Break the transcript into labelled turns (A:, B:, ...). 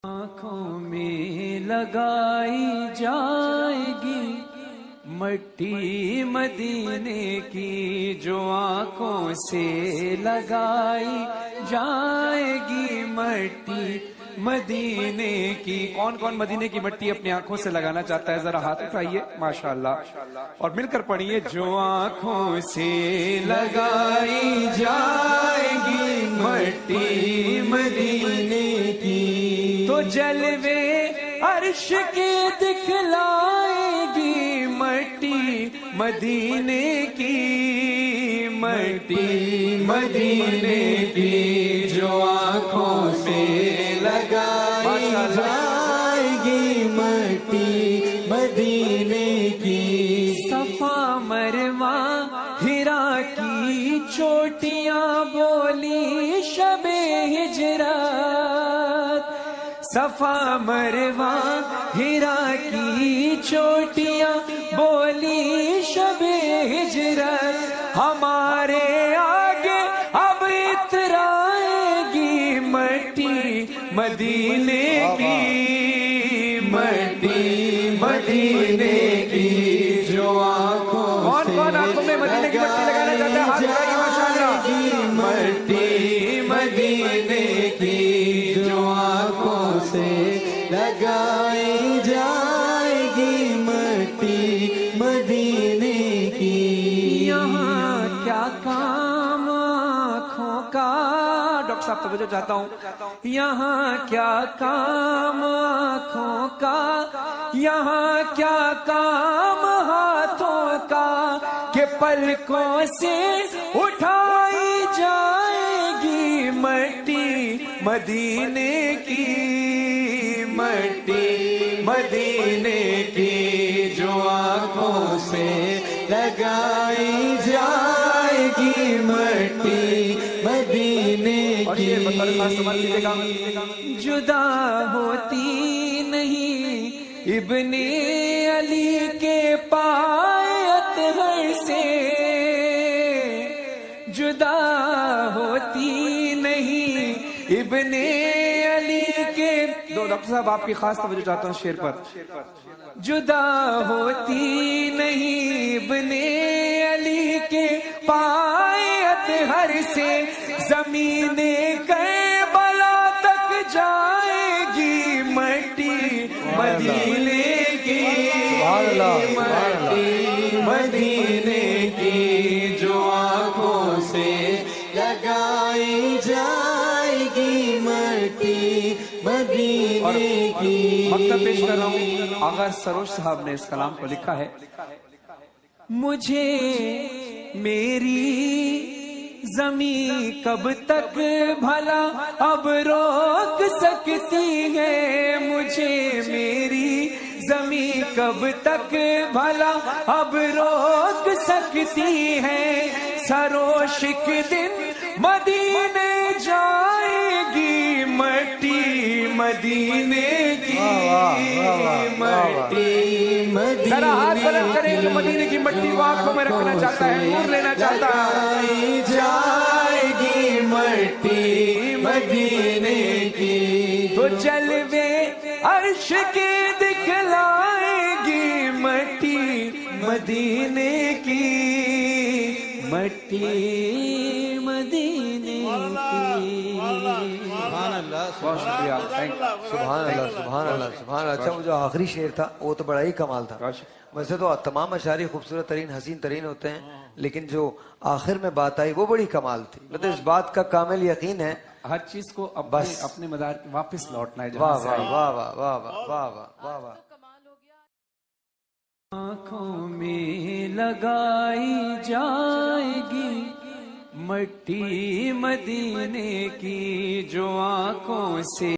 A: آنکھوں میں لگائی جائے گی مٹی مدینے کی، جو آنکھوں سے لگائی جائے گی مٹی مدینے کی۔ کون کون مدینے کی مٹی اپنی آنکھوں سے لگانا چاہتا ہے؟ ذرا ہاتھ اٹھائیے ماشاءاللہ، اور مل کر پڑھیے، جو آنکھوں سے لگائی جائے گی مٹی مدینے کی، تو جلوے عرش کے دکھلائے گی مٹی مدینے کی، مٹی مدینے کی، جو آنکھوں سے لگائی جائے گی مٹی مدینے کی۔ صفا مروہ ہرا کی چوٹیاں بولی شب ہجرت، صفا مروہ ہرا کی چوٹیاں بولی شب ہجرت، ہمارے آگے اب اترائے گی مٹی مدینے کی، مٹی مدینے کی، جو آنکھوں کون کون آنکھوں میں مدینے کی مٹی لگانا چاہتا ہے؟ ہاتھ اٹھائیے ماشاءاللہ۔ مٹی مدینے کی، جو آنکھوں سے لگائی جائے گی مٹی مدینے کی۔ یہاں کیا کام آنکھوں کا، ڈاکٹر صاحب توجہ چاہتا ہوں، یہاں کیا کام آنکھوں کا، یہاں کیا کام ہاتھوں کا، کہ پلکوں سے اٹھائی جائے گی مٹی مدینے کی، مٹی مدینے کی، جو آنکھوں سے لگائی جائے گی مٹی مدینے کی۔ جدا ہوتی نہیں ابن علی کے پائے اطہر سے، جدا ہوتی نہیں ابن علی کے، ڈاکٹر صاحب آپ کی خاص توجہ چاہتا ہوں شعر پر، جدا ہوتی نہیں ابن علی کے پائے اطہر سے، زمین کربلا تک جائے گی مٹی مدینے کی، مٹی مدینے کی، جو آنکھوں سے لگائی جائے گی مٹی مدینے کی۔ مکتب پیش کر رہا ہوں، آغا سروش صاحب نے اس کلام کو لکھا ہے۔ مجھے میری زمین کب تک بھلا اب روک سکتی ہے، مجھے میری زمین کب تک بھلا اب روک سکتی ہے، سروشک دن مدینے جائے گی مٹی مدینے کی، مٹی مدینے، ذرا ہاتھ بلند کریں جو مدینے کی مٹی کو آنکھوں میں رکھنا چاہتا ہے، نور لینا چاہتا ہے، جائے گی مٹی مدینے کی، تو جلوے عرش کے دکھلائے گی مٹی مدینے کی، مٹی مدینے کی۔
B: سبحان اللہ،
A: بہت شکریہ،
B: سبحان اللہ، سبحان اللہ، سبحان اللہ۔ اچھا وہ جو آخری شعر تھا وہ تو بڑا ہی کمال تھا۔ ویسے تو تمام اشعار خوبصورت ترین حسین ترین ہوتے ہیں، لیکن جو آخر میں بات آئی وہ بڑی کمال تھی۔ مطلب اس بات کا کامل یقین ہے
A: ہر چیز کو اپنے مدار واپس لوٹنا ہے۔
B: واہ واہ واہ واہ واہ واہ واہ واہ واہ۔
A: آنکھوں میں لگائی جائے گی مٹی مدینے کی، جو آنکھوں سے